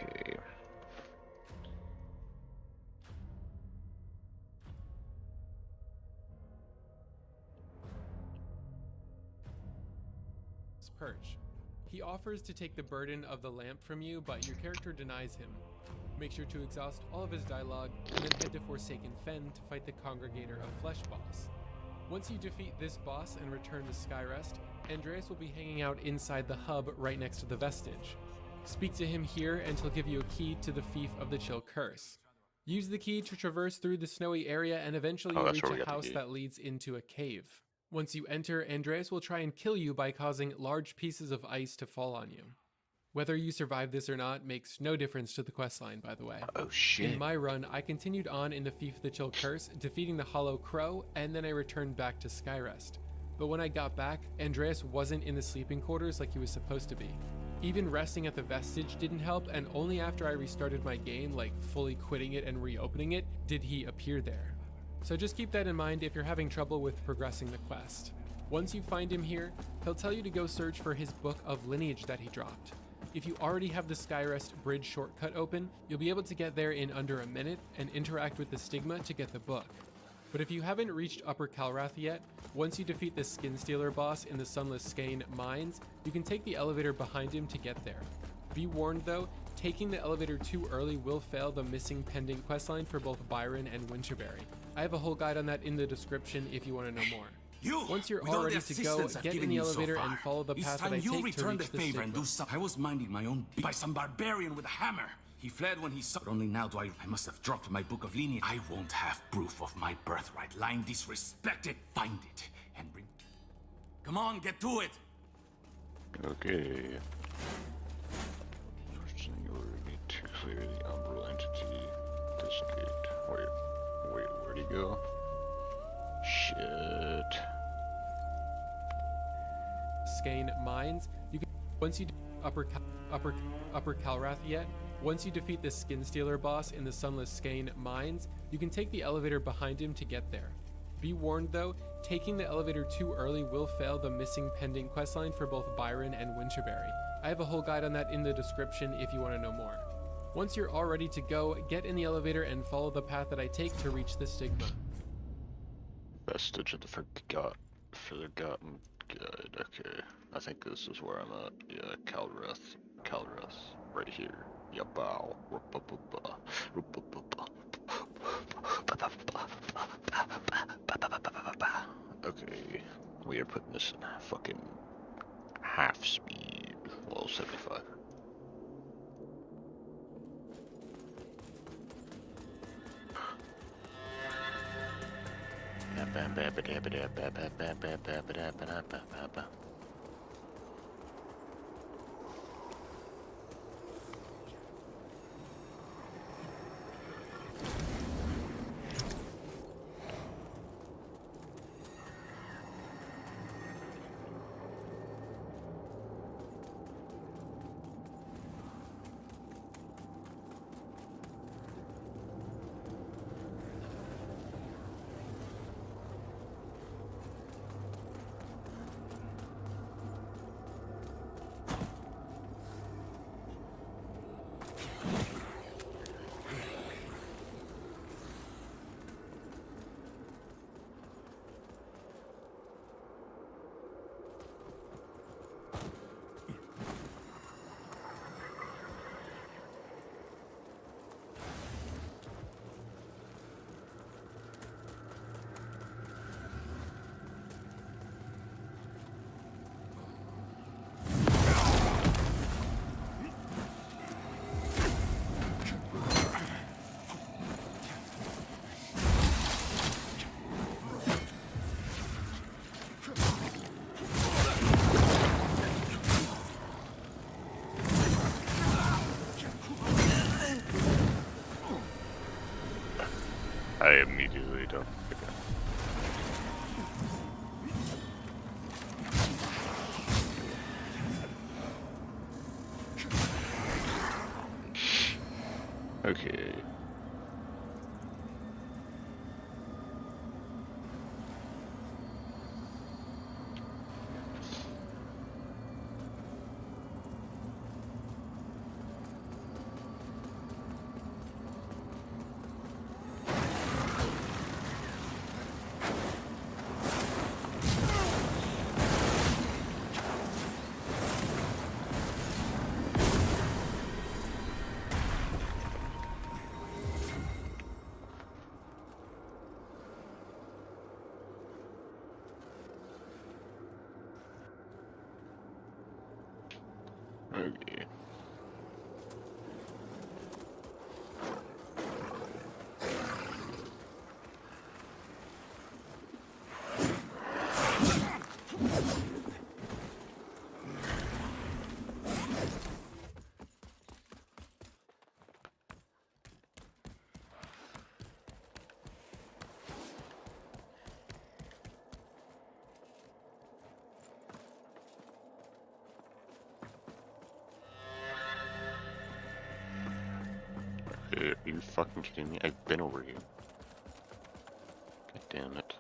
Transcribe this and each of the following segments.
Okay. Perch. He offers to take the burden of the lamp from you, but your character denies him. Make sure to exhaust all of his dialogue, and then head to Forsaken Fen to fight the Congregator of Flesh boss. Once you defeat this boss and return to Skyrest, Andreas will be hanging out inside the hub right next to the Vestige. Speak to him here and he'll give you a key to the Fief of the Chill Curse. Use the key to traverse through the snowy area and eventually you'll reach a house that leads into a cave. Once you enter, Andreas will try and kill you by causing large pieces of ice to fall on you. Whether you survive this or not makes no difference to the questline, by the way. Oh shit. In my run, I continued on into Fief of the Chill Curse, defeating the Hollow Crow, and then I returned back to Skyrest. But when I got back, Andreas wasn't in the sleeping quarters like he was supposed to be. Even resting at the Vestige didn't help, and only after I restarted my game, like fully quitting it and reopening it, did he appear there. So just keep that in mind if you're having trouble with progressing the quest. Once you find him here, he'll tell you to go search for his Book of Lineage that he dropped. If you already have the Skyrest bridge shortcut open, you'll be able to get there in under a minute and interact with the Stigma to get the book. But if you haven't reached Upper Calrath yet, once you defeat the Skinstealer boss in the Sunless Skein mines, you can take the elevator behind him to get there. Be warned though, taking the elevator too early will fail the missing pending questline for both Byron and Winterberry. I have a whole guide on that in the description if you want to know more. Once you're all ready to go, get in the elevator and follow the path that I take to reach the Stigma. I was minding my own by some barbarian with a hammer. He fled when he saw. But only now do I must have dropped my Book of Lineage. I won't have proof of my birthright. Lying disrespected. Find it and bring. Come on, get to it. Okay. First thing you need to clear the umbral entity. This gate. Wait, where'd he go? Shit. Skein mines. You can once you do Upper Calrath yet. Once you defeat the Skinstealer boss in the Sunless Skein mines, you can take the elevator behind him to get there. Be warned though, taking the elevator too early will fail the missing pending questline for both Byron and Winterberry. I have a whole guide on that in the description if you want to know more. Once you're all ready to go, get in the elevator and follow the path that I take to reach the Stigma. Vestige of the Forgotten Guide. Okay, I think this is where I'm at. Yeah, Calrath, right here. Yeah, bow. Okay, we are putting this in fucking half speed. Well, 75. I immediately don't pick up. Okay. Are you fucking kidding me? I've been over here. God damn it.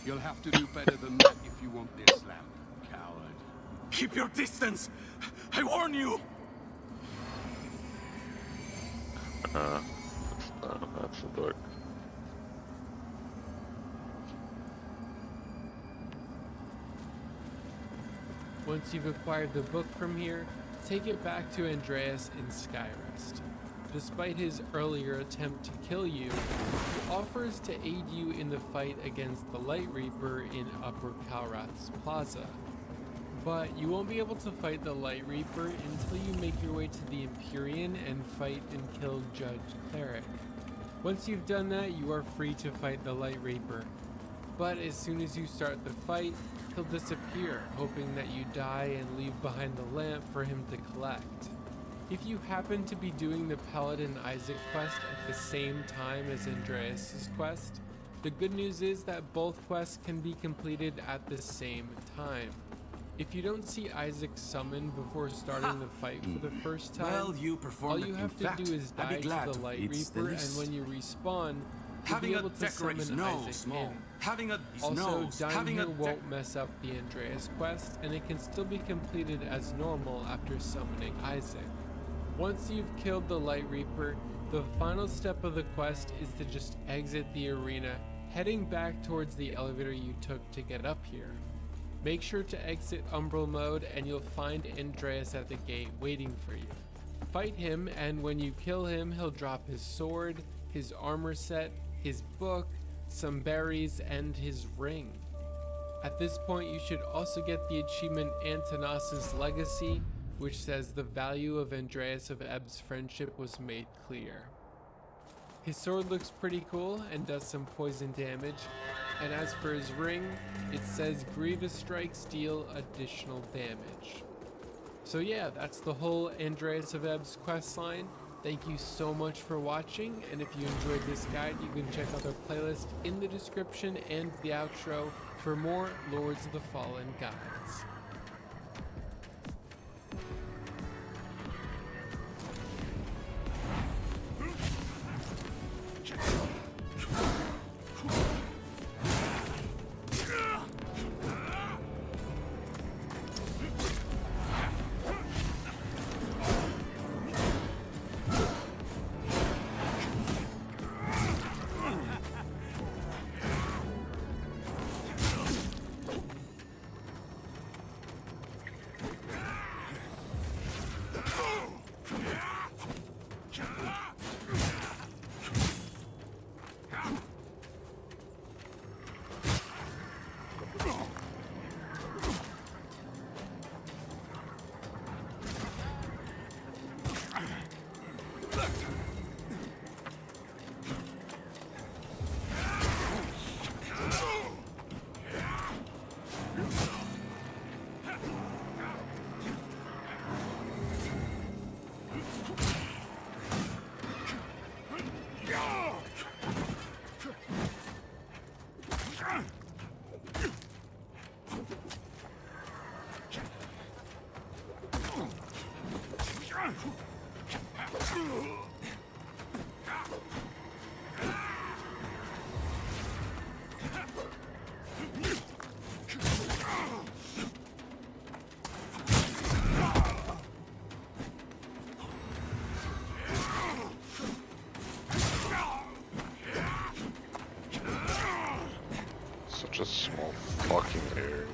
You'll have to do better than that if you want this land, coward. Keep your distance! I warn you! That's the book. Once you've acquired the book from here, take it back to Andreas in Skyrest. Despite his earlier attempt to kill you, he offers to aid you in the fight against the Light Reaper in Upper Kalrath's Plaza. But you won't be able to fight the Light Reaper until you make your way to the Empyrean and fight and kill Judge Cleric. Once you've done that, you are free to fight the Light Reaper. But as soon as you start the fight, he'll disappear, hoping that you die and leave behind the lamp for him to collect. If you happen to be doing the Paladin Isaac quest at the same time as Andreas' quest, the good news is that both quests can be completed at the same time. If you don't see Isaac summoned before starting the fight for the first time, Well, you performed all you it. have In to fact, do is I'd die be glad to the to. Light It's the Reaper, and least. when you respawn, you'll Having be a able to decorate is summon no Isaac small. in. Having a Also, dying having here a won't mess up the Andreas quest, and it can still be completed as normal after summoning Isaac. Once you've killed the Light Reaper, the final step of the quest is to just exit the arena, heading back towards the elevator you took to get up here. Make sure to exit Umbral mode and you'll find Andreas at the gate waiting for you. Fight him, and when you kill him, he'll drop his sword, his armor set, his book, some berries, and his ring. At this point, you should also get the achievement Antonas' Legacy, which says the value of Andreas of Eb's friendship was made clear. His sword looks pretty cool and does some poison damage, and as for his ring, it says Grievous Strikes deal additional damage. So yeah, that's the whole Andreas of Eb's questline. Thank you so much for watching, and if you enjoyed this guide, you can check out our playlist in the description and the outro for more Lords of the Fallen guides. Such a small fucking area.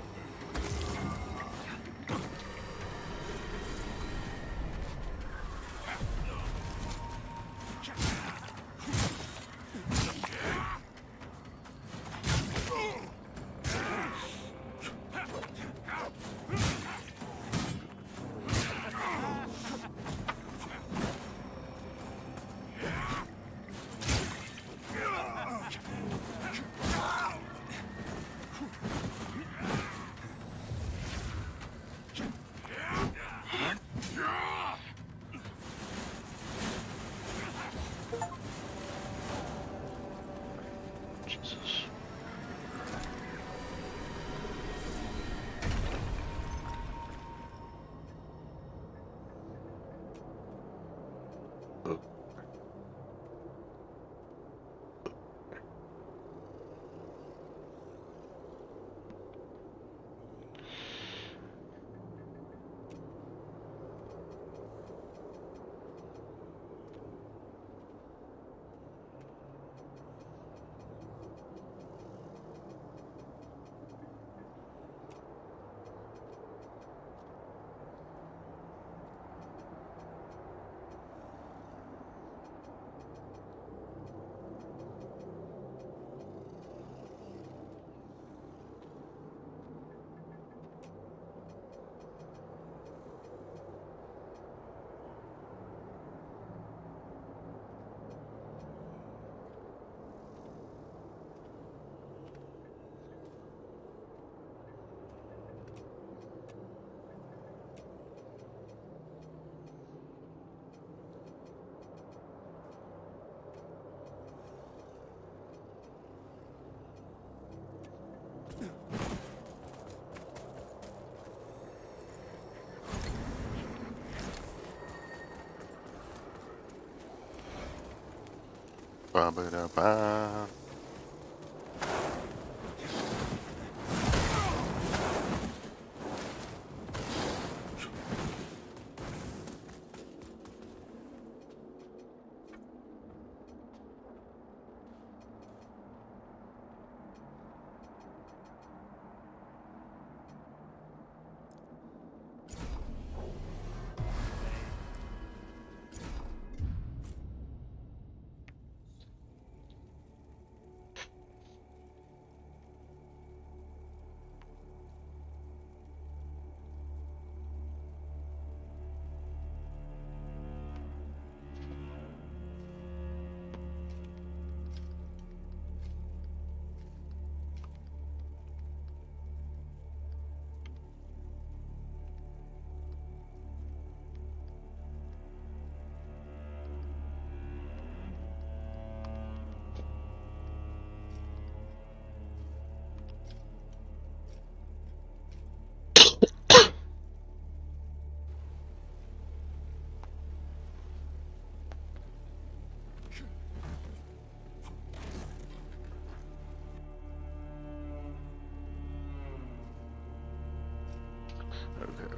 Ba-ba-da-ba. Okay.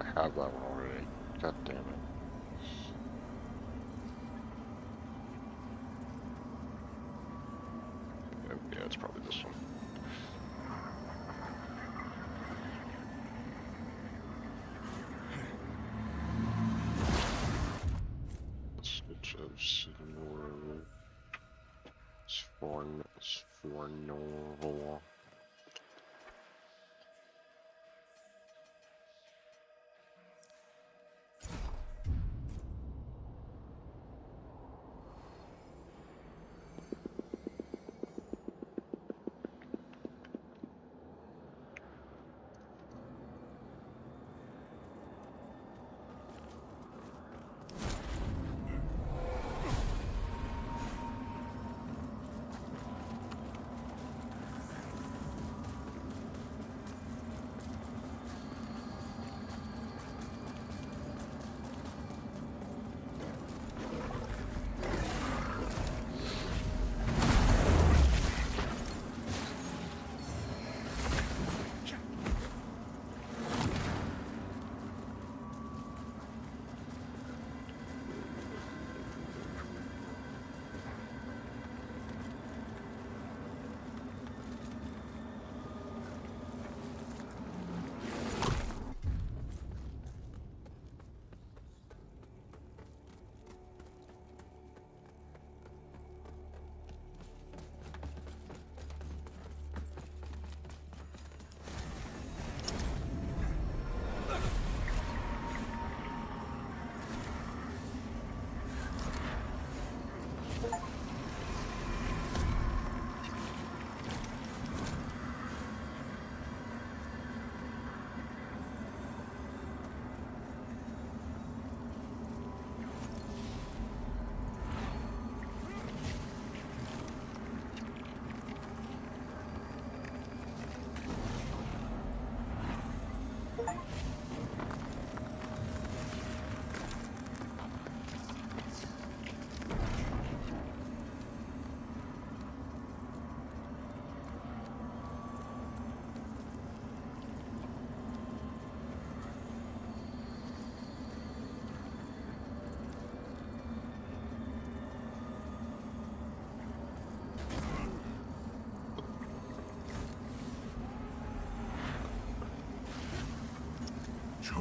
I have that one already. God damn it. Yeah, it's probably this one. Switch of Signor. Sforno.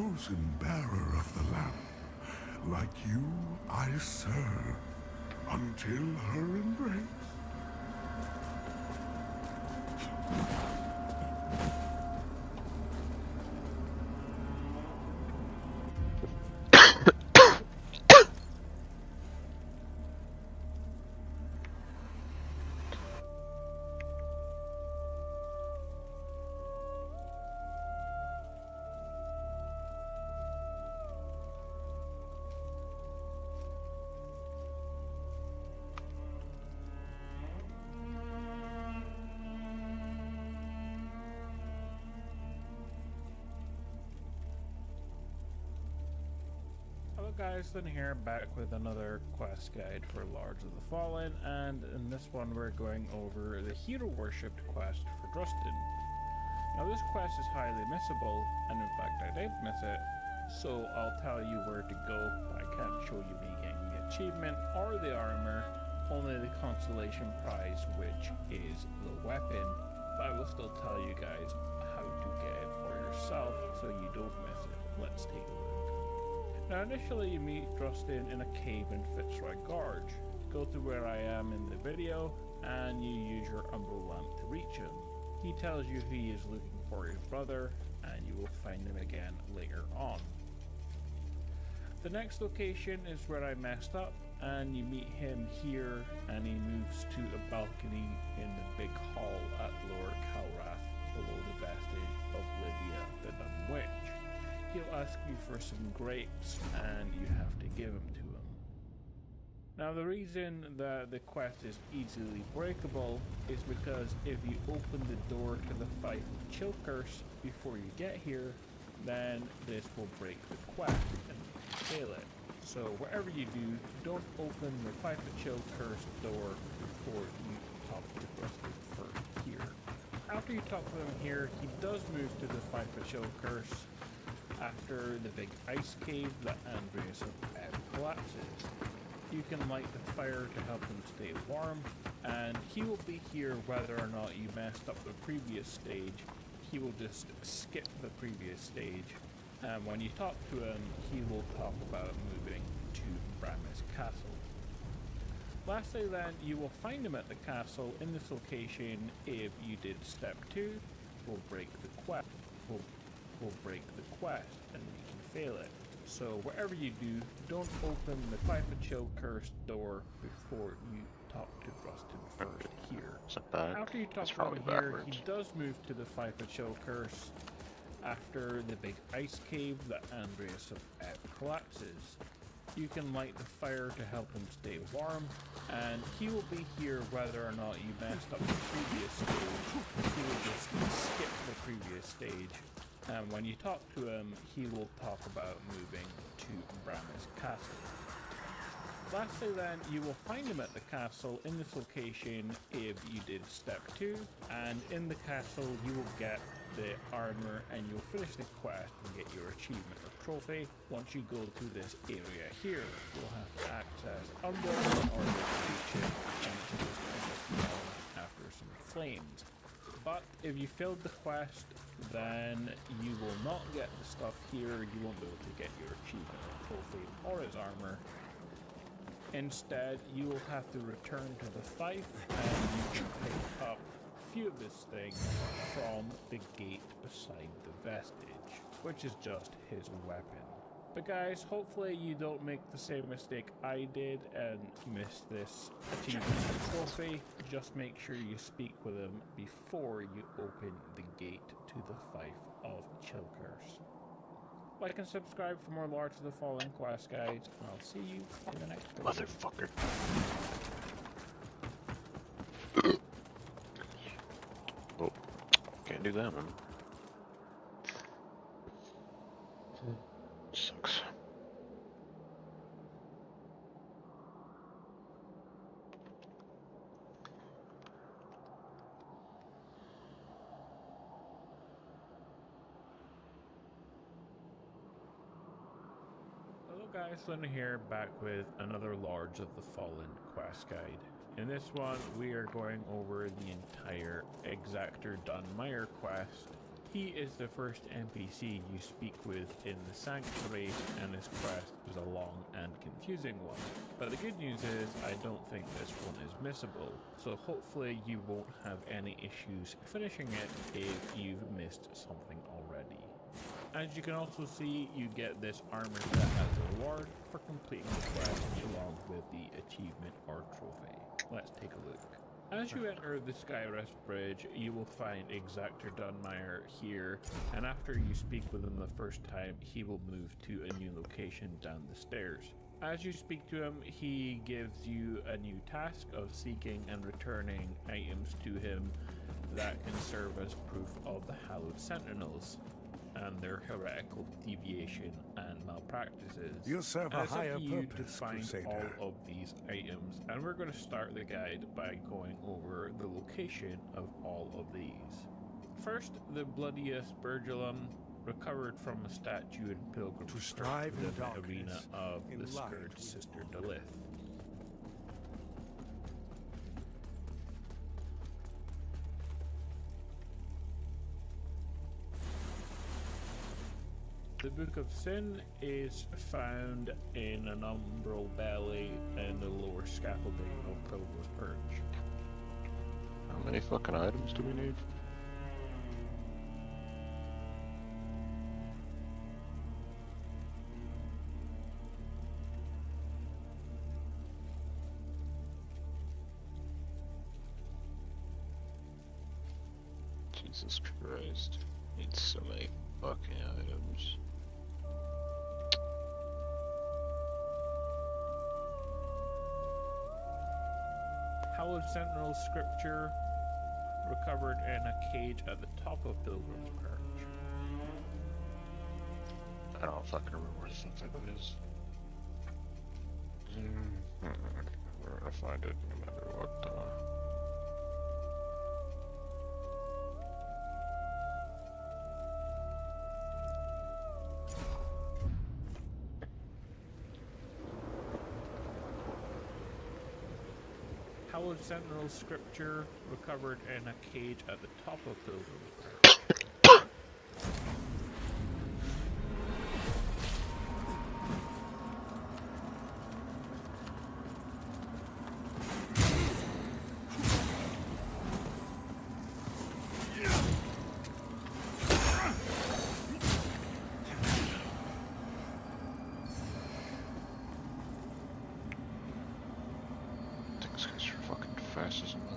chosen bearer of the lamp. Like you, I serve until her embrace. Hello guys, Lynn here, back with another quest guide for Lords of the Fallen, and in this one we're going over the Hero Worshipped quest for Drustin. Now this quest is highly missable, and in fact I did miss it, so I'll tell you where to go. I can't show you me getting the achievement or the armor, only the consolation prize, which is the weapon, but I will still tell you guys how to get it for yourself so you don't miss it. Let's take a look. Now initially you meet Drustin in a cave in Fitzroy Gorge. Go to where I am in the video and you use your Umbral lamp to reach him. He tells you he is looking for his brother and you will find him again later on. The next location is where I messed up and you meet him here and he moves to a balcony in the big hall at Lower Calrath below the vestige of Lydia the Dumb Witch. He'll ask you for some grapes and you have to give them to him. Now the reason that the quest is easily breakable is because if you open the door to the Fife of Chilcurse before you get here, then this will break the quest and you can fail it. So whatever you do, don't open the Fife of Chilcurse door before you talk to Drustin first here. After you talk to him here, he does move to the Fife of Chilcurse after the big ice cave that Andreas of Ebb collapses. You can light the fire to help him stay warm, and he will be here whether or not you messed up the previous stage. He will just skip the previous stage, and when you talk to him, he will talk about moving to Bramis Castle. Lastly then, you will find him at the castle in this location if you did step 2, will break the quest. Will break the quest and you can fail it. So whatever you do, don't open the Fife of Chilcurse door before you talk to Drustin first here. After you talk to him here, he does move to the Fife of Chilcurse after the big ice cave that Andreas of Ebb collapses. You can light the fire to help him stay warm, and he will be here whether or not you messed up the previous stage. He will just skip the previous stage. And when you talk to him, he will talk about moving to Bramis Castle. Lastly then, you will find him at the castle in this location if you did step 2, and in the castle you will get the armor and you'll finish the quest and get your achievement or trophy. Once you go to this area here, you'll have to access Umbral in order to reach it, and it will just after some flames. But if you failed the quest, then you will not get the stuff here. You won't be able to get your achievement or trophy or his armor. Instead, you will have to return to the Fife and you can pick up a few of his things from the gate beside the vestige, which is just his weapon. But guys, hopefully you don't make the same mistake I did and miss this achievement or trophy. Just make sure you speak with him before you open the gate to the Fife of Chilcurse. Like and subscribe for more Lords of the Fallen quest guides, and I'll see you in the next video. Motherfucker. Oh, can't do that one. Sucks. Hello guys, Lynn here, back with another Lords of the Fallen quest guide. In this one, we are going over the entire Exactor Dunmire quest, He is the first NPC you speak with in the Sanctuary, and his quest was a long and confusing one. But the good news is, I don't think this one is missable, so hopefully you won't have any issues finishing it if you've missed something already. As you can also see, you get this armor set as a reward for completing the quest along with the achievement or trophy. Let's take a look. As you enter the Skyrest Bridge, you will find Exactor Dunmire here, and after you speak with him the first time, he will move to a new location down the stairs. As you speak to him, he gives you a new task of seeking and returning items to him that can serve as proof of the Hallowed Sentinels and their heretical deviation and malpractices. You serve And a it's up higher to you to purpose, find Crusader. all of these items, and we're going to start the guide by going over the location of all of these. First, the bloodiest Bergillum, recovered from a statue in Pilgrim To strive in the darkness, arena of in the light Scourge we Sister walk. Dalith. The Book of Sin is found in an umbral belly in the lower scaffolding of Pilgrim's Perch. How many fucking items do we need? Jesus Christ. Need so many fucking items. Hallowed Sentinel scripture recovered in a cage at the top of Pilgrim's Perch. I don't fucking remember where the fuck that is. We're gonna find it no matter what. Hallowed Sentinel scripture recovered in a cage at the top of Pilgrim's Perch. These guys are fucking fast as a mother.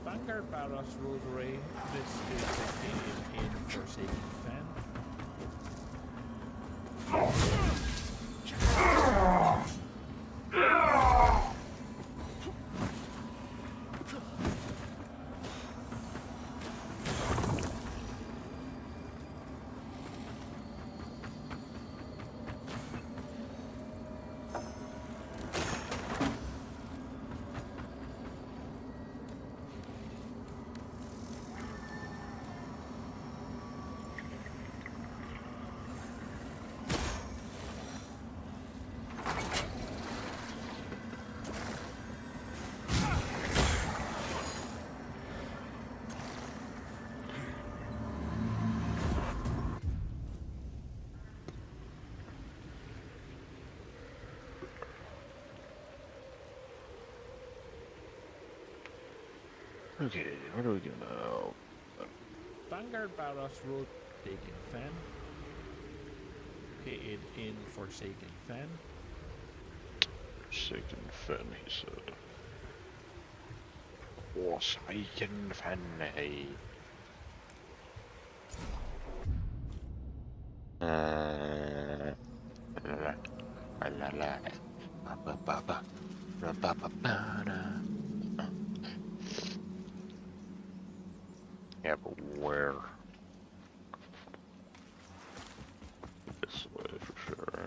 Vanguard Barros Rosary. This is located in Forsaken Fen. Okay, where do we go now? Vanguard Barros Road, Forsaken Fen. Located in Forsaken Fen. Forsaken Fen, he said. Forsaken Fen, hey. La la la. Ba ba ba. Ra ba ba ba da. Yeah, but where? This way for sure.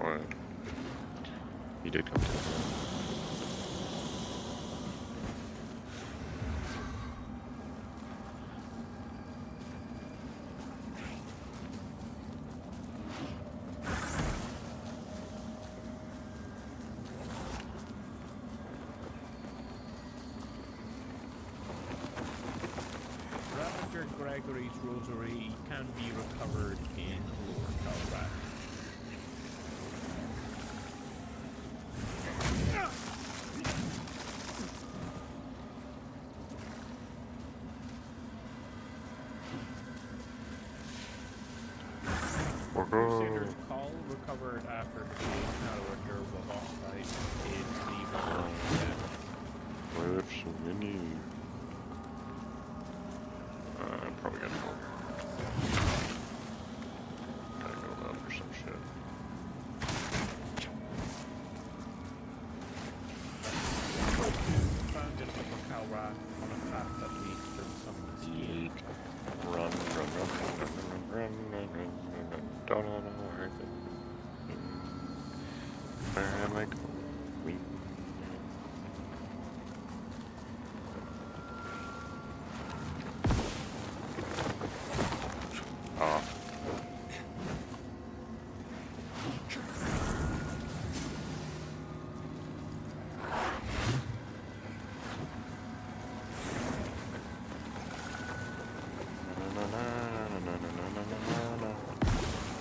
Alright. He did come to the Ravager Gregory's rosary can be recovered in Lower Calrat. Crusader's Call recovered after defeating Halloween was offside in the Rebellion. with so many. I'm probably gonna go. Gotta go up or some shit. Found in Upper Calrat on a path that leads to some of the skiing. Run. Don't know where am I going? Oh.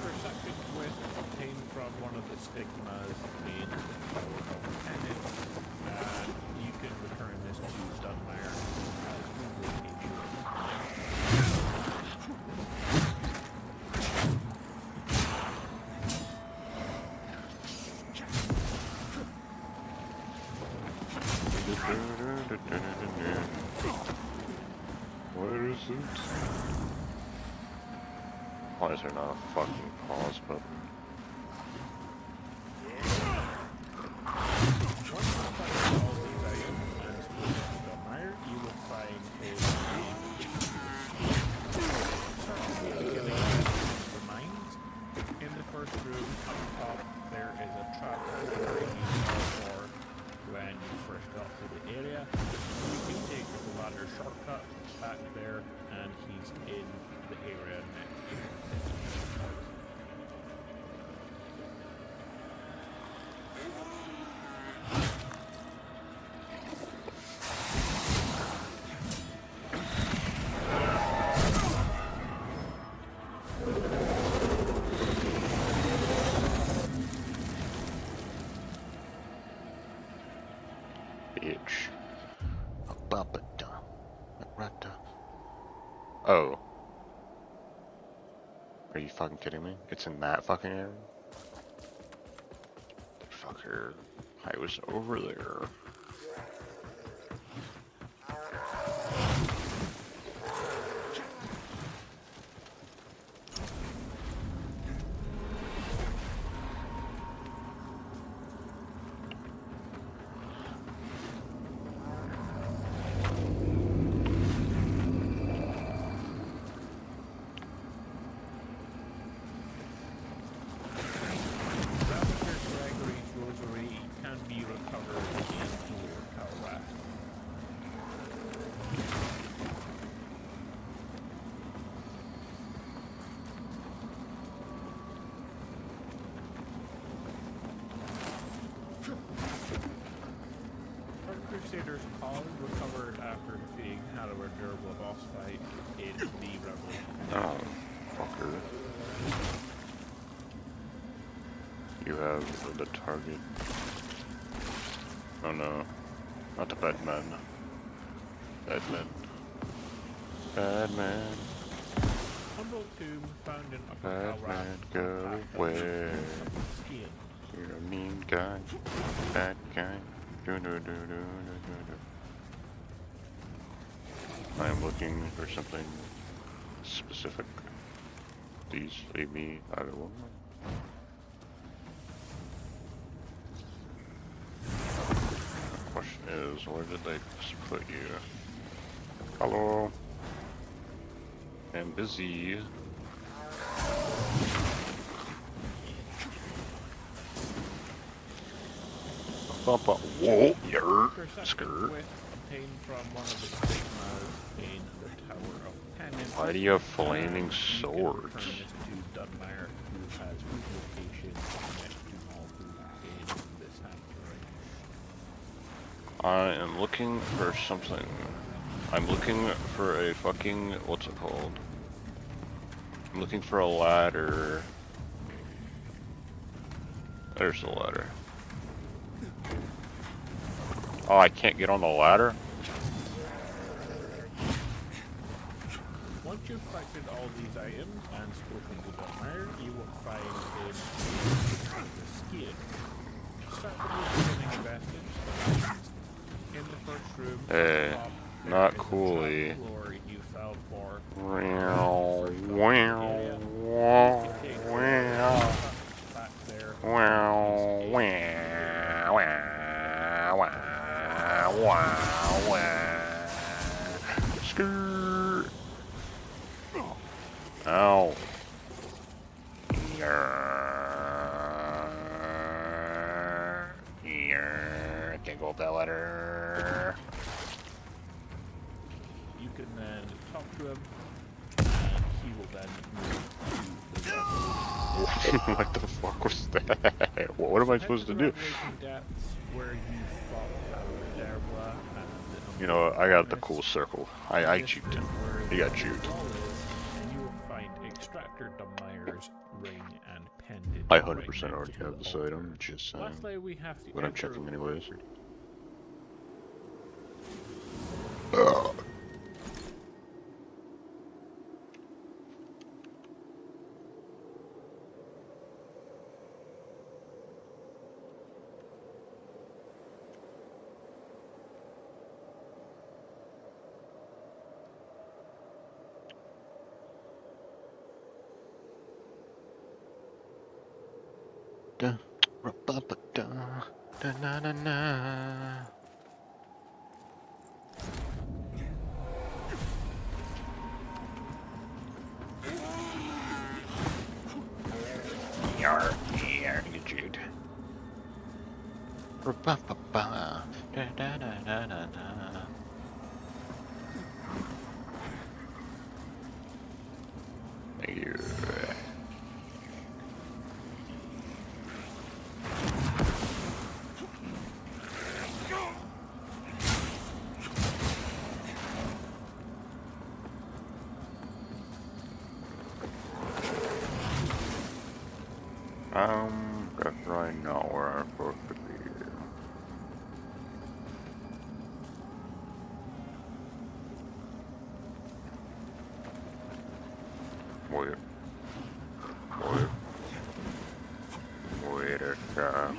Perception quest obtained from one of the stigmas in the Tower of Penance, and you can return this to Dunmire as we location. Where is it? Why is there not a fucking pause button? You will find remains. In the first room up top, there is a trap where you for when you first got to the area. You can take the ladder shortcut back there, and he's in the area next. Bitch. Babada. Rata. Oh. Are you fucking kidding me? It's in that fucking area? The fucker. I was over there. Ravager Gregory's rosary can be recovered in Hunter's Call recovered after defeating Hallowed Durable boss fight in the Revelation. Oh, fucker. You have the target. Oh no. Not the Batman. Batman. Batman. Humble Tomb found in Upper Batman, Calrath. go away. Skin. You're a mean guy. Bad guy. Do do do do do do do. I am looking for something specific. Please leave me out of one. Question is, where did they put you? Hello. I'm busy. Whoa, yer, Perception skirt. Quest obtained from one of the stigmas in the Tower of Penance. Why do you have flaming You can swords? return this to Dunmire, who has whose location next to Malfu in the sanctuary. I am looking for something. I'm looking for a fucking, what's it called? I'm looking for a ladder. There's the ladder. Oh, I can't get on the ladder? Once you've collected all these items and spoken to Dunmire, you will find in the skin. Start from the beginning vestige. In the first room, Hey, top, not there is a coolly. trap floor you fell for. Wow, wow, wow, wow, Back there. wow, wow, wow, wow, wow, wow. Skirt. Ow. I can't go up that ladder. You can then talk to him, and he will then move to the level. What the fuck was that? What am I supposed to do? Revelation Depths, where you fought Hallowed Dervla and You know, I got the Harness. cool circle. I This juked is him. where He the got juked. wall is, and you will find Extractor Dunmire's ring and pendant. I right 100% next already to have the this altar. item, just saying. Lastly, we have to But I'm enter checking anyways. Da, ra, ba, ba, da, da, na, na, na. Yar, yar, you Jude. Ra, ba, ba, ba, da, da, da, da, da, da. Thank you. That's right not where I'm supposed to be. Wait. Wait a second.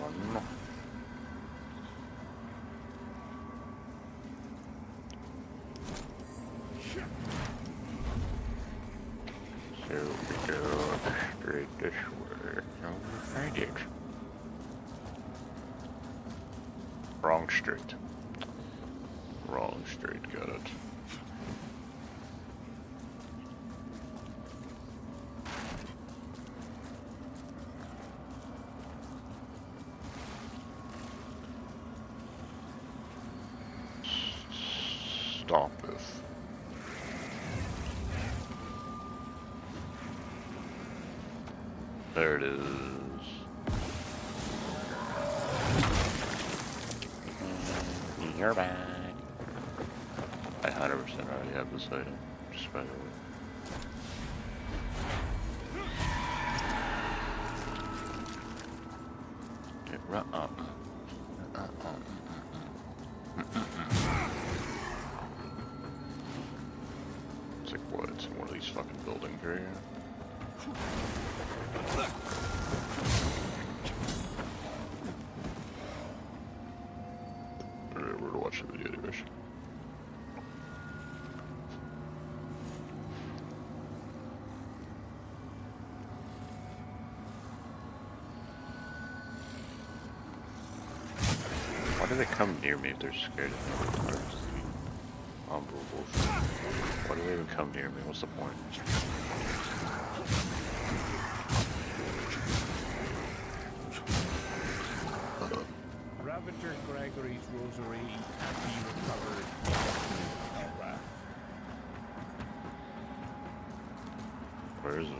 So we go straight this way. No, we find it. Wrong street. Wrong street, got it. Stop this. There it is. You're back. 100% already have this item. Just by the way. It's like what? It's in one of these fucking buildings right here. Alright, we're gonna watch the video anyways. Why do they come near me if they're scared of me? Unbelievable. Why do they even come near me? What's the point? Ravager Gregory's rosary can be recovered. Alright. Where is it?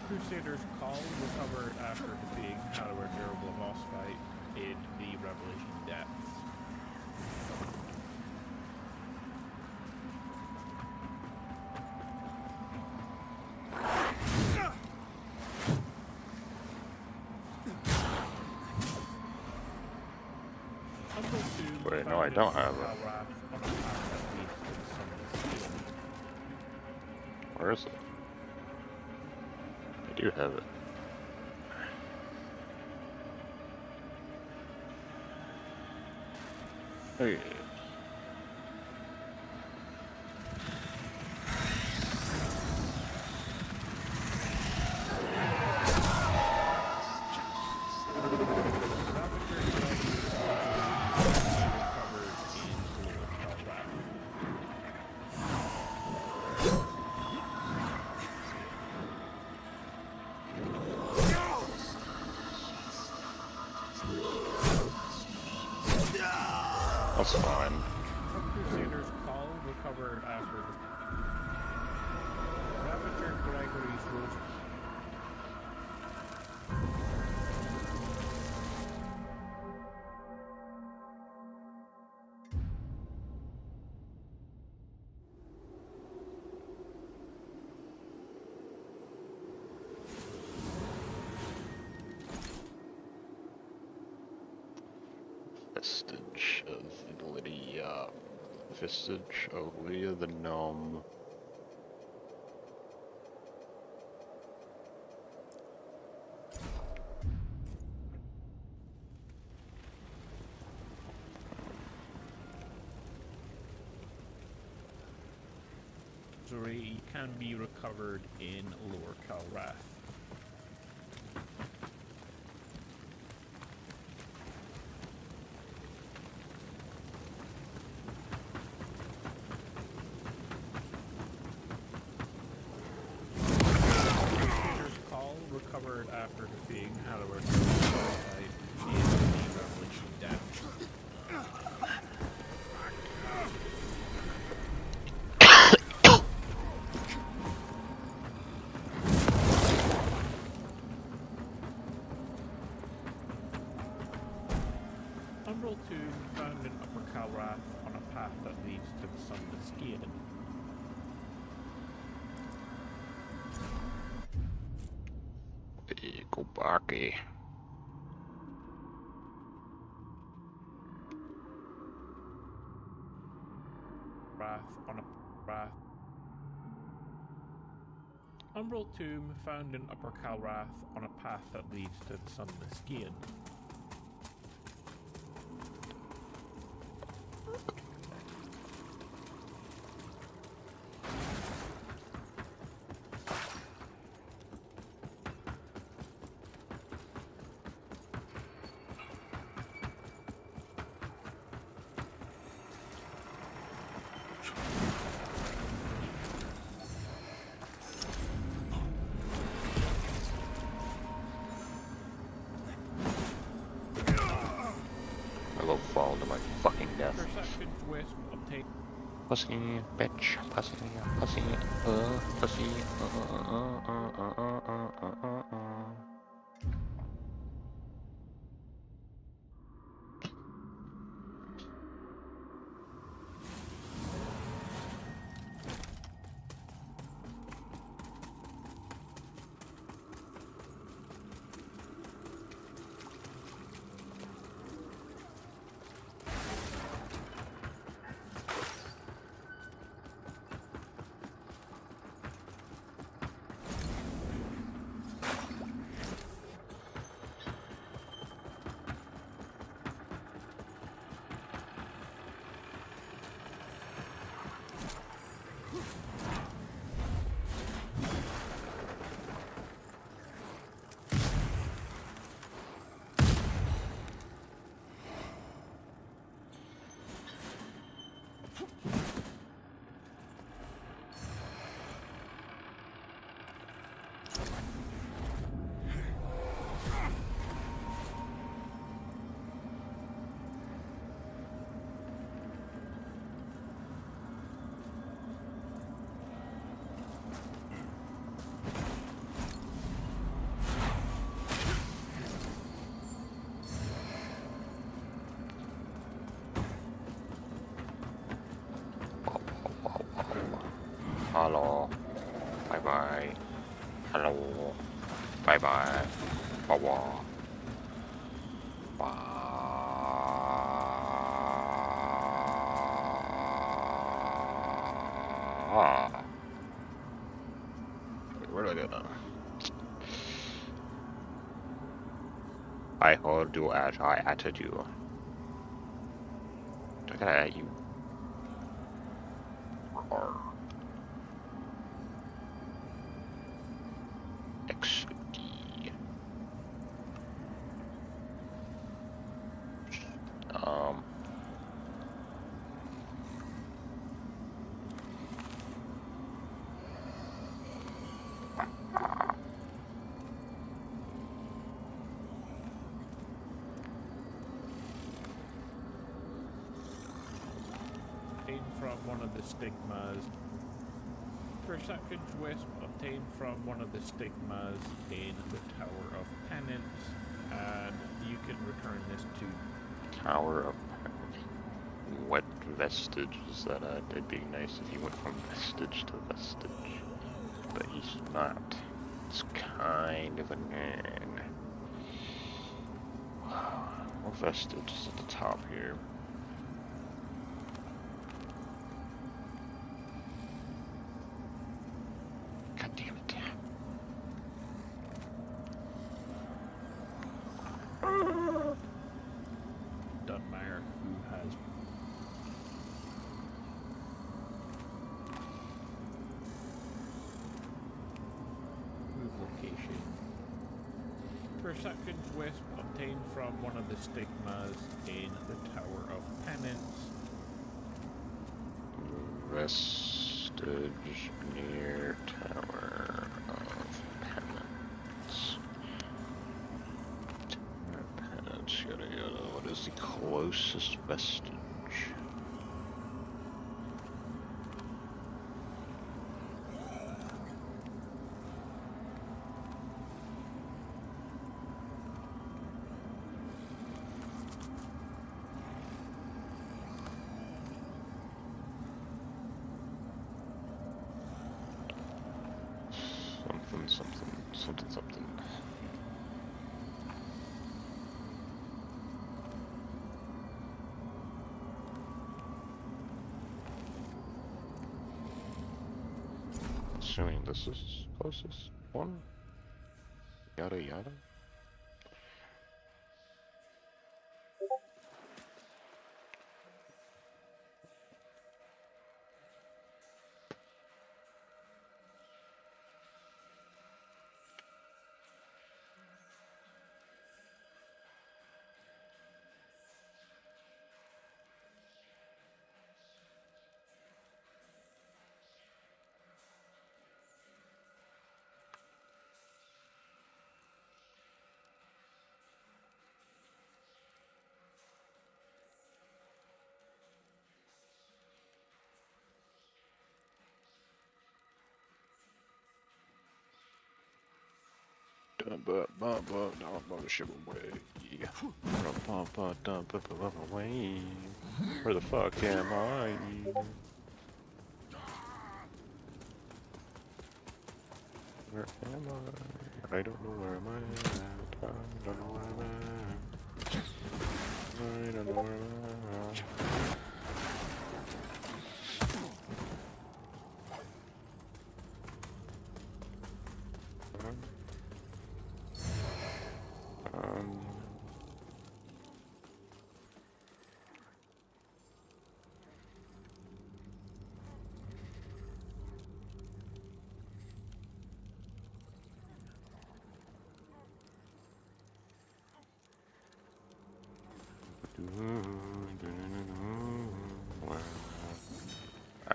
Crusader's Call recovered after defeating Hallower Durable boss fight in the Revelation Depths. Wait, no, I don't have it. Where is it? I do have it. Hey. That's fine. Crusader's Call recovered after Ravager Gregory's rose. Vestige of Lydia. Vestige of Lydia the Gnome. Rosary can be recovered in Lower Calrath. Recovered after defeating Hallower fight in the Revelation Depths. Umbral Tomb found in Upper Calrath on a path that leads to the Sunless Gate. Gobaki. On a path. Umbral Tomb found in Upper Calrath on a path that leads to the Sunless Gate. I will fall to my fucking death. Perception twist obtain. Pussy, bitch, pussy, pussy, pussy, Hello. Bye bye. Hello. Bye bye. Bye bye. Bye. Wait, where do I go now? I heard you as I added you. I gotta add you. Or X D. From one of the stigmas. Perceptions wisp obtained from one of the stigmas in the Tower of Penance, and you can return this to Tower of what vestige is that? It'd be nice if he went from vestige to vestige, but he's not. It's kind of a nerd. What vestige is at the top here? God damn it. Dunmire, who has moved location. Perceptions wisp obtained from one of the stigmas in the Tower of Penance. Vestige near Tower of Penance. Tower of Penance, yada yada. What is the closest vestige? Something. Assuming this is closest one. Yada yada. Where the fuck am I? Where am I? I don't know where I'm at. I don't know where I'm at. I don't know where I'm at.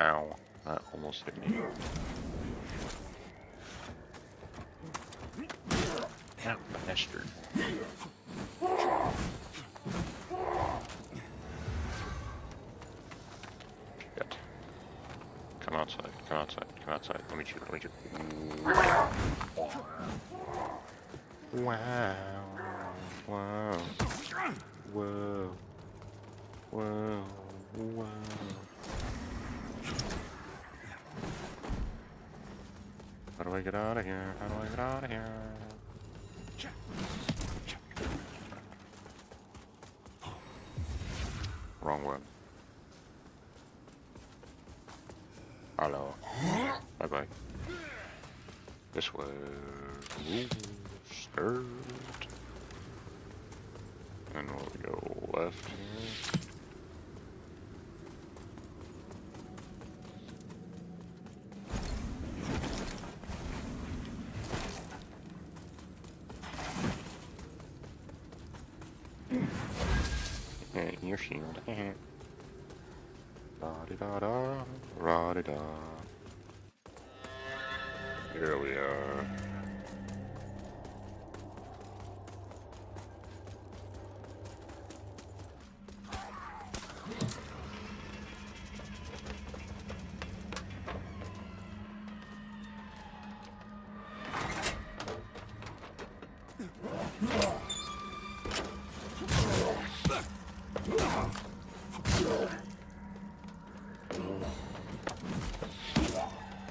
Ow, that almost hit me. Ow, bastard. Shit. Come outside, come outside, come outside. Let me shoot, let me shoot. Wow. Wow. Whoa. Whoa. Wow. How do I get out of here? How do I get out of here? Wrong one. Hello. Bye bye. This way. Start. And we'll go left here. Hey, your shield. Da-di-da-da, ra-di-da. Here we are.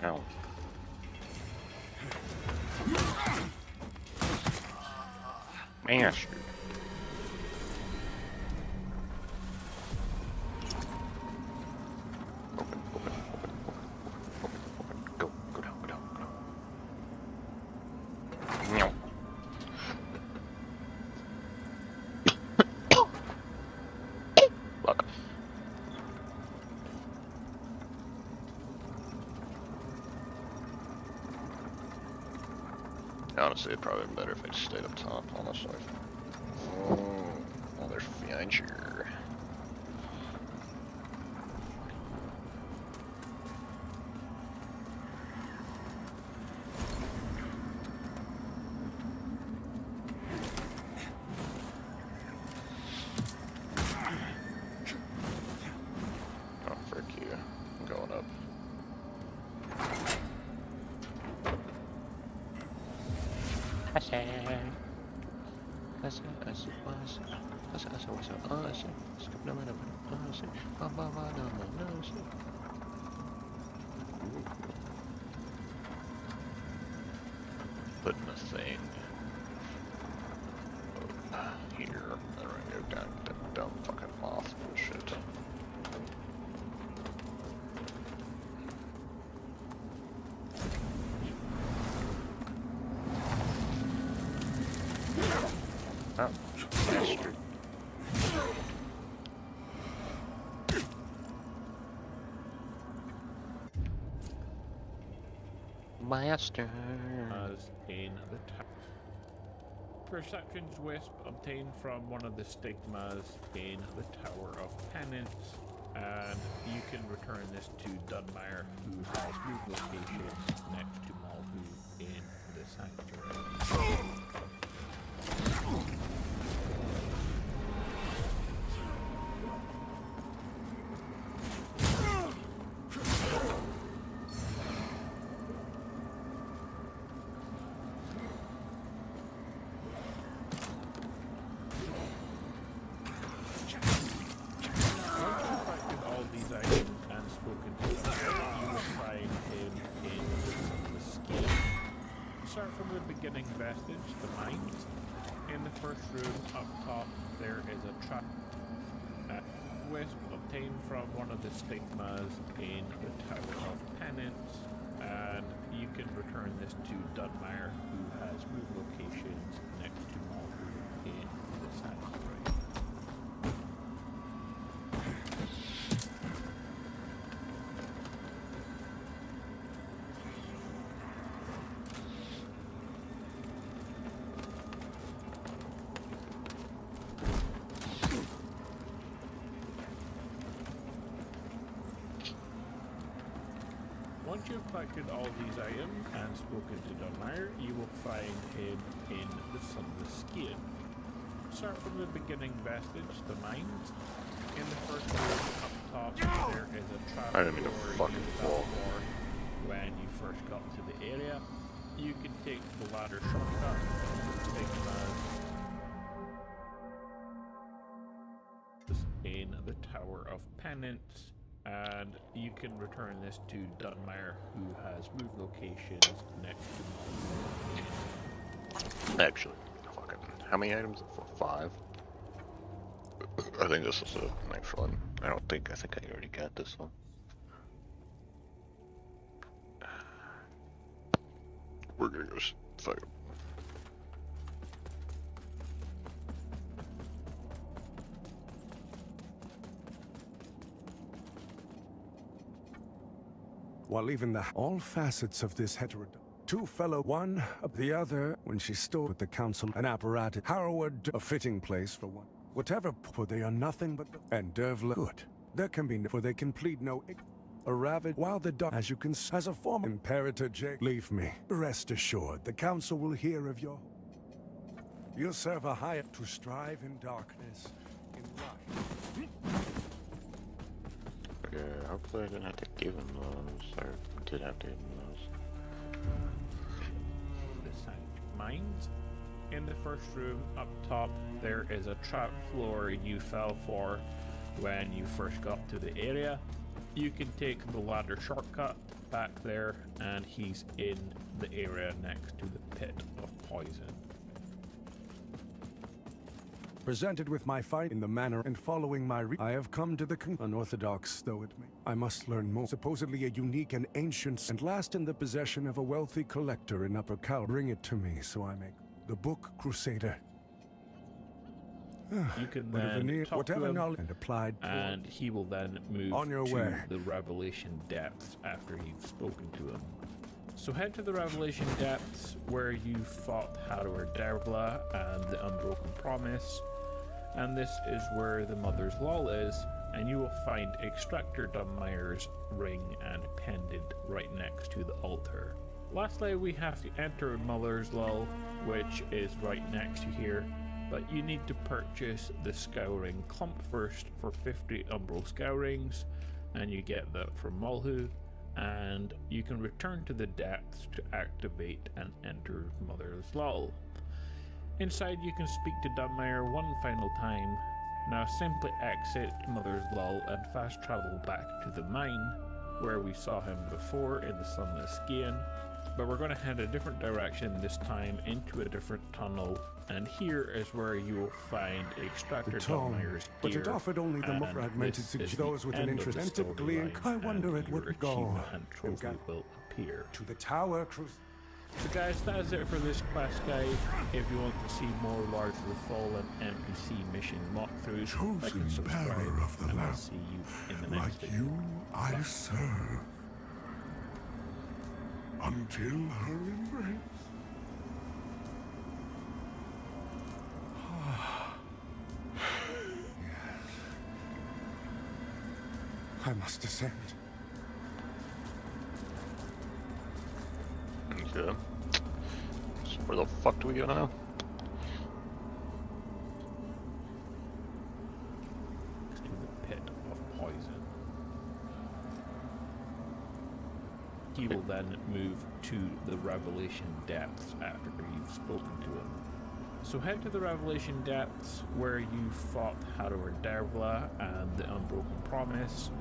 Ow. Master. Open, open, open, open, open, open. Go, go down, go down, go down. Meow. Look. Honestly, it'd probably been better if I just stayed up top, honestly. Oh, there's Fiancher. Oh, frick you. I'm going up. Putting a thing here. Then I go down to dumb fucking moth bullshit. Oh, bastard. Master. As in the Perceptions Wisp obtained from one of the stigmas in the Tower of Penance, and you can return this to Dunmire, who has moved locations next to Malhu in the Sanctuary. Start from the beginning vestige, the mines. In the first room up top, there is a trap wisp obtained from one of the stigmas in the Tower of Penance, and you can return this to Dunmire, who has moved locations next to Malhu in the Sanctuary. Once you've collected all these items and spoken to Dunmire, you will find him in the Sunless Skin. Start from the beginning vestige, the mines. In the first room up top, there is a trap I didn't mean to door fucking you fall. fell for when you first got to the area. You can take the ladder shortcut, stigmas in the Tower of Penance, and you can return this to Dunmire, who has moved locations next to Actually, fuck it. How many items? For 5? I think this is the next one. I think I already got this one. We're gonna go fuck it. While even all facets of this two fellow, one of the other, when she stood with the council, an apparatus, Harrowwood, a fitting place for one. Whatever, for they are nothing but and Dervla good. There can be no, for they can plead no. A ravid, while the dog, as you can, as a former Imperator Jake, leave me. Rest assured, the council will hear of your. You'll serve a higher to strive in darkness, in light. Yeah, hopefully I didn't have to give him those, or did have to give him those. the Sanctum Mines. In the first room up top, there is a trap floor you fell for when you first got to the area. You can take the ladder shortcut back there, and he's in the area next to the pit of poison. Presented with my fight in the manner and following my I have come to the unorthodox, though it may. I must learn more. Supposedly a unique and ancient, and last in the possession of a wealthy collector in Upper Cal. Bring it to me, so I may. The Book Crusader. You can then talk to him, and applied, and he will then move on your to way. the Revelation Depths after you've spoken to him. So head to the Revelation Depths, where you fought Hador Dervla and the Unbroken Promise, and this is where the Mother's Law is, and you will find Extractor Dunmire's ring and pendant right next to the altar. Lastly, we have to enter Mother's Lull, which is right next to here, but you need to purchase the Scouring Clump first for 50 Umbral Scourings, and you get that from Mulhu, and you can return to the depths to activate and enter Mother's Lull. Inside you can speak to Dunmire one final time. Now simply exit Mother's Lull and fast travel back to the mine, where we saw him before in the Sunless Scian. But we're going to head a different direction this time, into a different tunnel, and here is where you will find Extractor Dunmire's gear. But it offered only the more and fragmented this is those with the an end of interest. the And typically, storyline, I wonder and it would your go. achievement and trophy will appear. To the Tower Cruise. So guys, that is it for this quest guide. If you want to see more Large of the Fallen NPC mission walkthroughs, like and Chosen bearer subscribe, of the and I'll lamp, see you in the next like video. you, I serve. Until her embrace. I must descend. Okay. So where the fuck do we go now? Next to the pit of poison. He will then move to the Revelation Depths after you've spoken to him. So head to the Revelation Depths, where you fought Hador Dervla and the Unbroken Promise,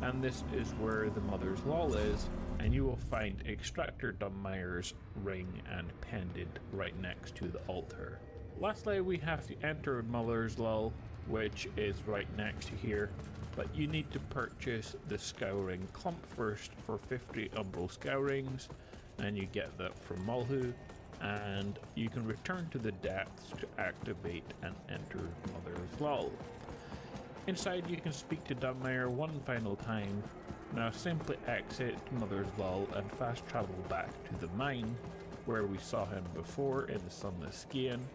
and this is where the Mother's Law is, and you will find Extractor Dunmire's ring and pendant right next to the altar. Lastly, we have to enter Mother's Lull, which is right next to here, but you need to purchase the Scouring Clump first for 50 Umbral Scourings, and you get that from Mulhu, and you can return to the depths to activate and enter Mother's Lull. Inside you can speak to Dunmire one final time. Now simply exit Mother's Lull and fast travel back to the mine, where we saw him before in the Sunless Scian.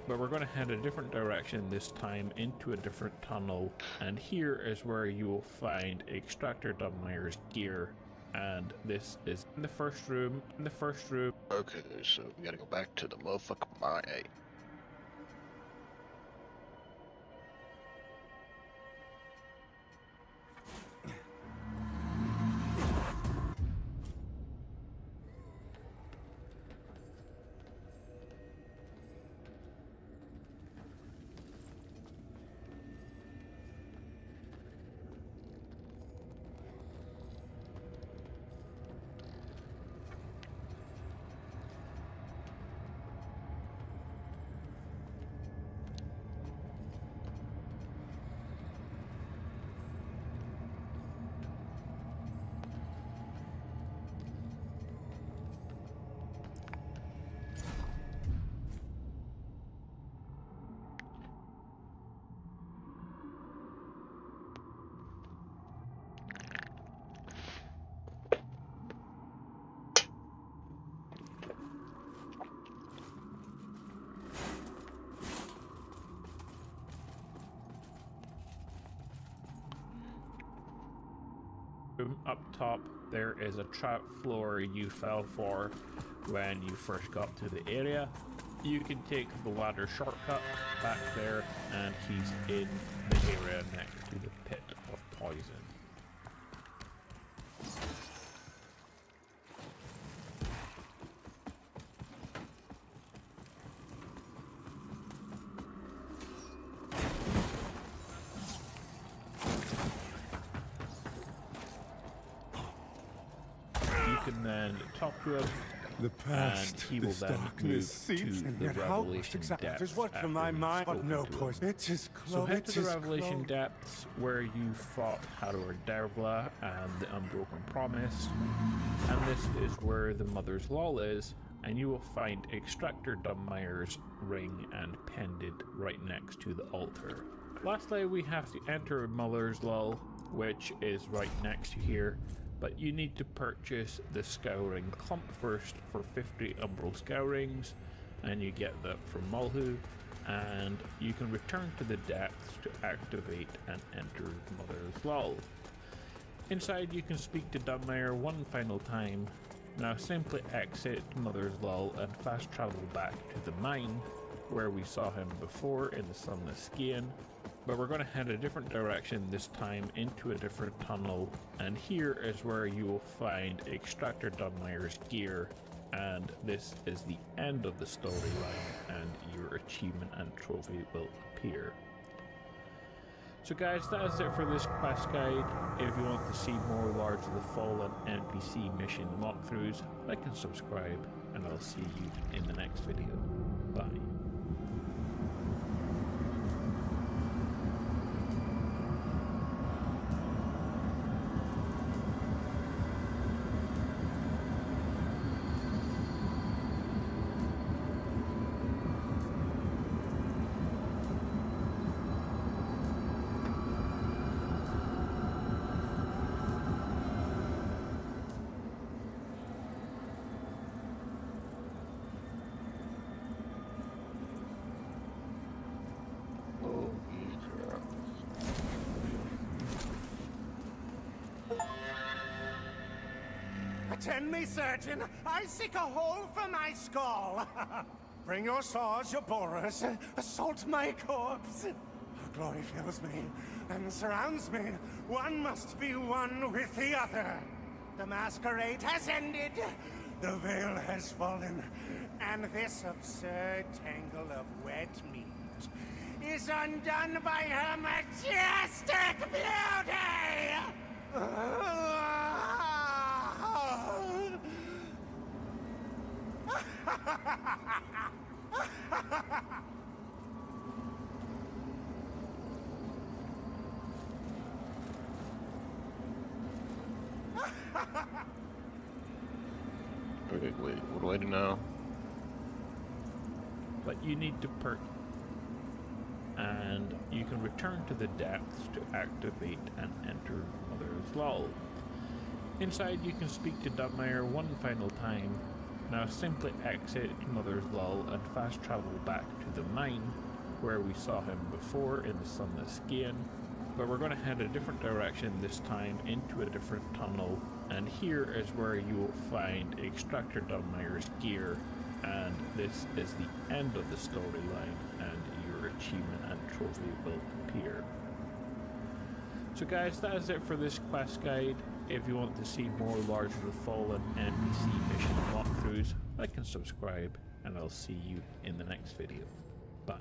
But we're going to head a different direction this time, into a different tunnel, and here is where you will find Extractor Dunmire's gear, and this is in the first room. Okay, so we gotta go back to the motherfucking mine. room up top, there is a trap floor you fell for when you first got to the area. You can take the ladder shortcut back there, and he's in the area next to the pit of poison. You can then talk to him, The past, he will this then darkness move seeps, to and the yet how Revelation exactly depths is what after from my you've mind, but spoken no to him. poison. It is So close. head to the Revelation Depths, where you fought Hador Dervla and the Unbroken Promise, and this is where the Mother's Law is, and you will find Extractor Dunmire's ring and pendant right next to the altar. Lastly, we have to enter Mother's Law, which is right next to here, but you need to purchase the Scouring Clump first for 50 Umbral Scourings, and you get that from Mulhu, and you can return to the depths to activate and enter Mother's Law. Inside, you can speak to Dunmire one final time. Now simply exit Mother's Law and fast travel back to the mine, where we saw him before in the Sunless Scian, but we're going to head a different direction this time into a different tunnel, and here is where you will find Extractor Dunmire's gear, and this is the end of the storyline, and your achievement and trophy will appear. So guys, that is it for this quest guide. If you want to see more Lords of the Fallen NPC mission walkthroughs, like and subscribe, and I'll see you in the next video. Bye. Attend me, surgeon. I seek a hole for my skull. Bring your saws, your borers. Assault my corpse. Glory fills me and surrounds me. One must be one with the other. The masquerade has ended. The veil has fallen. And this absurd tangle of wet meat is undone by her majestic beauty! Wait, what do I do now? But you need to and you can return to the depths to activate and enter Mother's Law. Inside, you can speak to Dunmire one final time. Now simply exit Mother's Law and fast travel back to the mine, where we saw him before in the Sunless Scian, but we're going to head a different direction this time into a different tunnel, and here is where you will find Extractor Dunmire's gear, and this is the end of the storyline, and your achievement and trophy will appear. So guys, that is it for this quest guide. If you want to see more Lords of the Fallen NPC mission walkthroughs, like and subscribe, and I'll see you in the next video. Bye.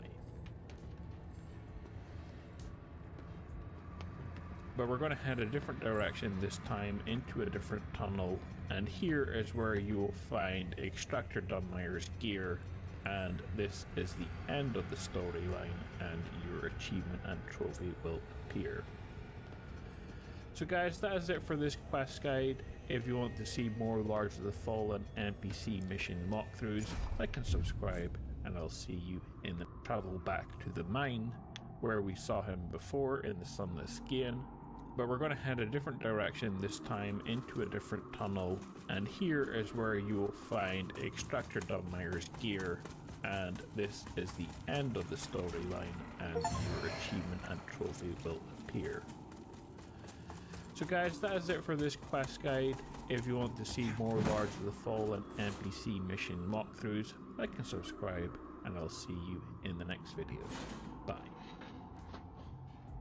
But we're going to head a different direction this time into a different tunnel, and here is where you will find Extractor Dunmire's gear, and this is the end of the storyline, and your achievement and trophy will appear. So guys, that is it for this quest guide. If you want to see more Lords of the Fallen NPC mission walkthroughs, like and subscribe, and I'll see you in the travel back to the mine, where we saw him before in the Sunless Scian, but we're going to head a different direction this time into a different tunnel, and here is where you will find Extractor Dunmire's gear, and this is the end of the storyline, and your achievement and trophy will appear. So guys, that is it for this quest guide. If you want to see more Lords of the Fallen NPC mission walkthroughs, like and subscribe, and I'll see you in the next video. Bye.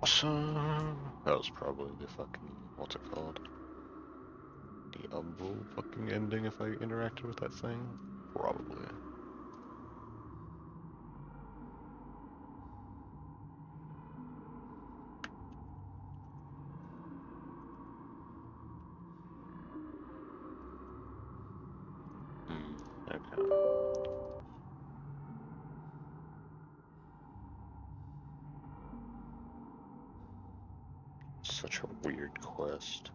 Awesome. That was probably the fucking, what's it called? The Umbral fucking ending if I interacted with that thing? Probably. Okay. Such a weird quest.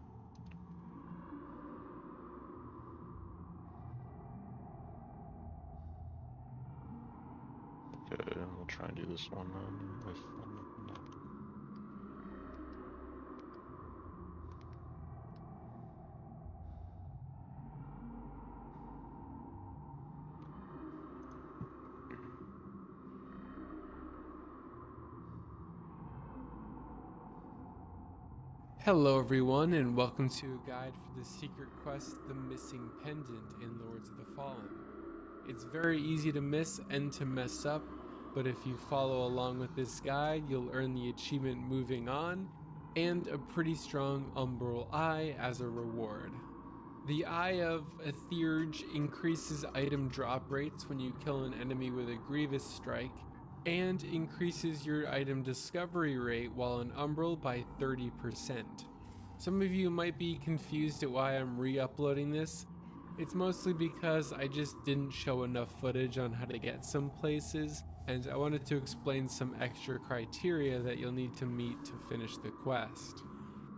Okay, we'll try and do this one then. Hello everyone, and welcome to a guide for the secret quest, The Missing Pendant in Lords of the Fallen. It's very easy to miss and to mess up, but if you follow along with this guide, you'll earn the achievement Moving On, and a pretty strong Umbral Eye as a reward. The Eye of Aetherge increases item drop rates when you kill an enemy with a Grievous Strike, and increases your item discovery rate while an Umbral by 30%. Some of you might be confused at why I'm re-uploading this. It's mostly because I just didn't show enough footage on how to get some places, and I wanted to explain some extra criteria that you'll need to meet to finish the quest.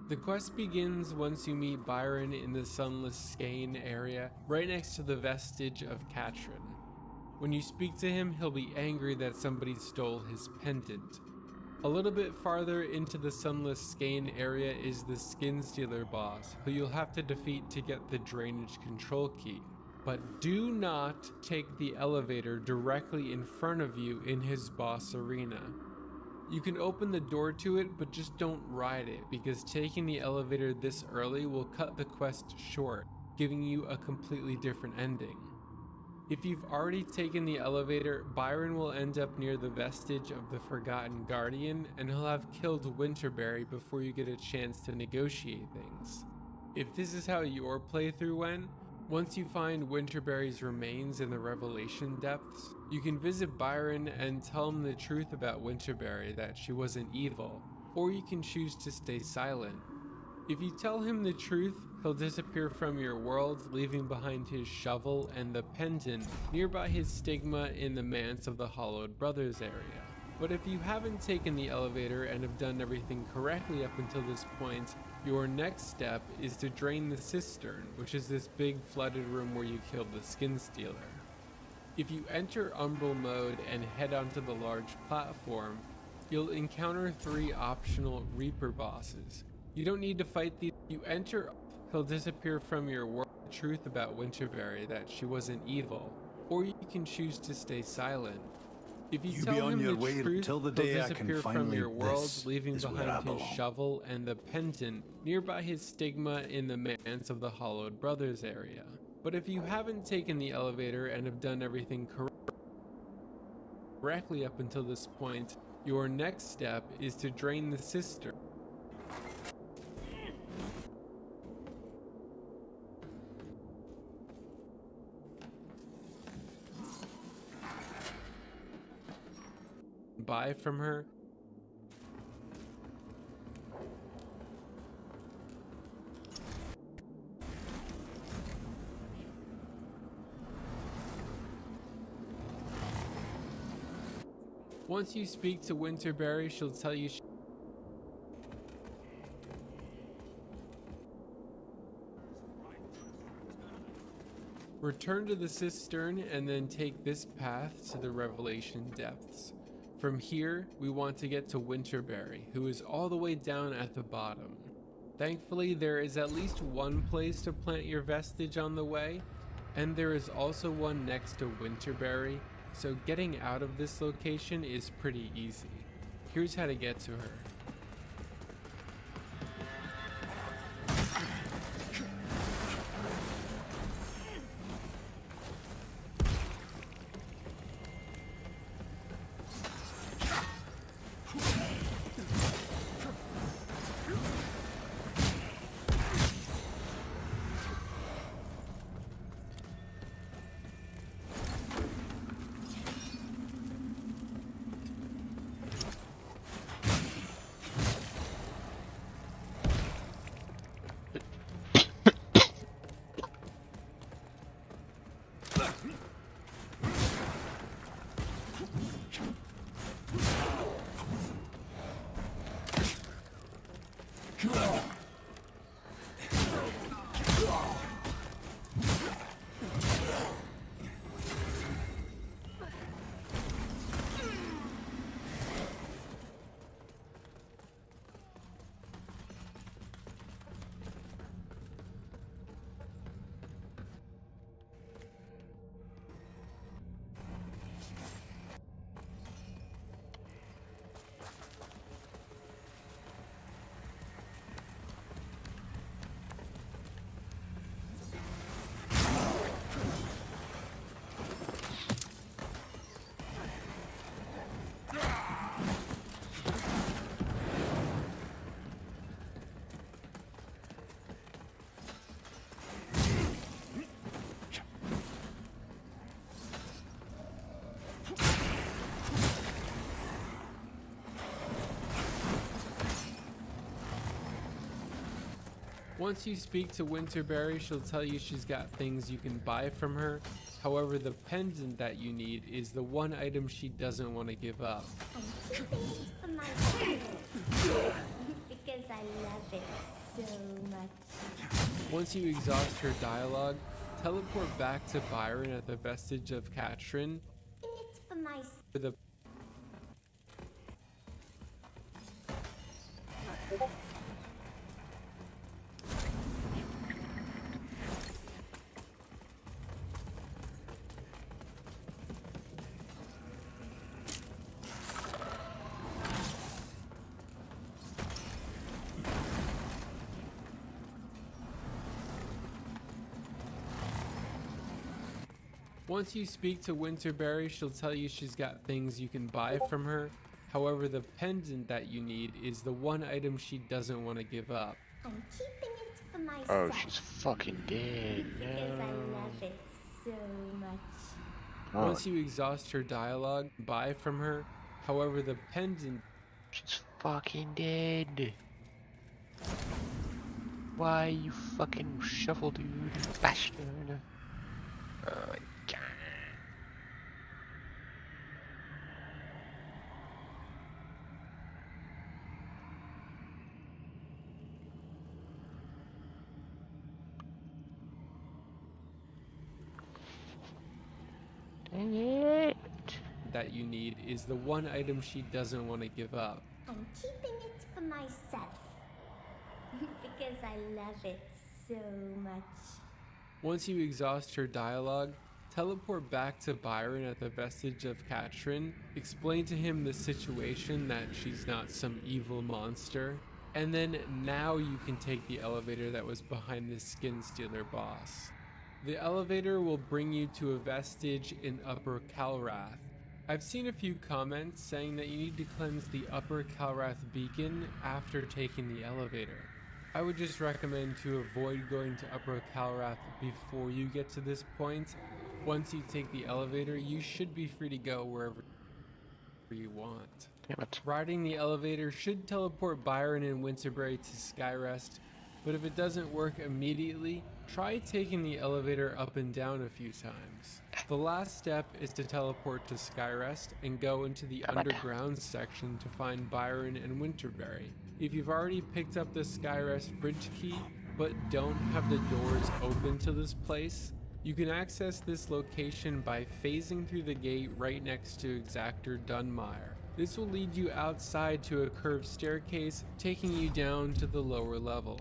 The quest begins once you meet Byron in the Sunless Skein area, right next to the vestige of Katrin. When you speak to him, he'll be angry that somebody stole his pendant. A little bit farther into the Sunless Skein area is the Skin Stealer boss, who you'll have to defeat to get the Drainage Control Key. But do not take the elevator directly in front of you in his boss arena. You can open the door to it, but just don't ride it, because taking the elevator this early will cut the quest short, giving you a completely different ending. If you've already taken the elevator, Byron will end up near the vestige of the Forgotten Guardian, and he'll have killed Winterberry before you get a chance to negotiate things. If this is how your playthrough went, once you find Winterberry's remains in the Revelation Depths, you can visit Byron and tell him the truth about Winterberry, that she wasn't evil, or you can choose to stay silent. If you tell him the truth, he'll disappear from your world, leaving behind his shovel and the pendant nearby his stigma in the Manse of the Hollowed Brothers area. But if you haven't taken the elevator and have done everything correctly up until this point, your next step is to drain the cistern, which is this big flooded room where you killed the Skin Stealer. If you enter Umbral mode and head onto the large platform, you'll encounter 3 optional Reaper bosses. You don't need to fight these. You enter, he'll disappear from your world. The truth about Winterberry, that she wasn't evil, or you can choose to stay silent. If you tell be on him your the way truth, till the he'll day I can disappear from finally- your world, this leaving is where I behind his belong. shovel and the pendant nearby his stigma in the Manse of the Hollowed Brothers area. But if you haven't taken the elevator and have done everything correctly up until this point, your next step is to drain the cistern. Buy from her. Once you speak to Winterberry, she'll tell you return to the cistern and then take this path to the Revelation Depths. From here, we want to get to Winterberry, who is all the way down at the bottom. Thankfully, there is at least one place to plant your vestige on the way, and there is also one next to Winterberry, so getting out of this location is pretty easy. Here's how to get to her. Once you speak to Winterberry, she'll tell you she's got things you can buy from her. However, the pendant that you need is the one item she doesn't want to give up. I'm keeping it for myself because I love it so much. Once you exhaust her dialogue, teleport back to Byron at the vestige of Katrin. Keeping it for myself. For the Once you speak to Winterberry, she'll tell you she's got things you can buy from her. However, the pendant that you need is the one item she doesn't want to give up. I'm keeping it for myself. Oh, she's fucking dead. because I No. love it so much. Oh, Once you exhaust her dialogue, buy from her. However, the pendant she's fucking dead. Why you fucking shuffle, dude? Bastard. Oh my god. Dang it. that you need is the one item she doesn't want to give up. I'm keeping it for myself because I love it so much. Once you exhaust her dialogue, teleport back to Byron at the vestige of Katrin, explain to him the situation that she's not some evil monster, and then now you can take the elevator that was behind the Skin Stealer boss. The elevator will bring you to a vestige in Upper Calrath. I've seen a few comments saying that you need to cleanse the Upper Calrath beacon after taking the elevator. I would just recommend to avoid going to Upper Calrath before you get to this point. Once you take the elevator, you should be free to go wherever you want. Damn it. Riding the elevator should teleport Byron and Winterberry to Skyrest, but if it doesn't work immediately, try taking the elevator up and down a few times. The last step is to teleport to Skyrest and go into the underground section to find Byron and Winterberry. If you've already picked up the Skyrest bridge key, but don't have the doors open to this place, you can access this location by phasing through the gate right next to Exactor Dunmire. This will lead you outside to a curved staircase, taking you down to the lower level.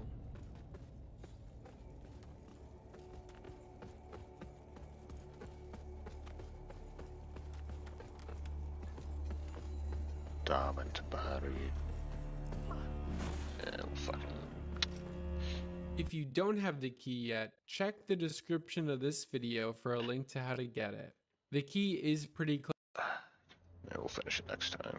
Diamond battery. Yeah, well, fucking. If you don't have the key yet, check the description of this video for a link to how to get it. The key is pretty close. Yeah, we'll finish it next time.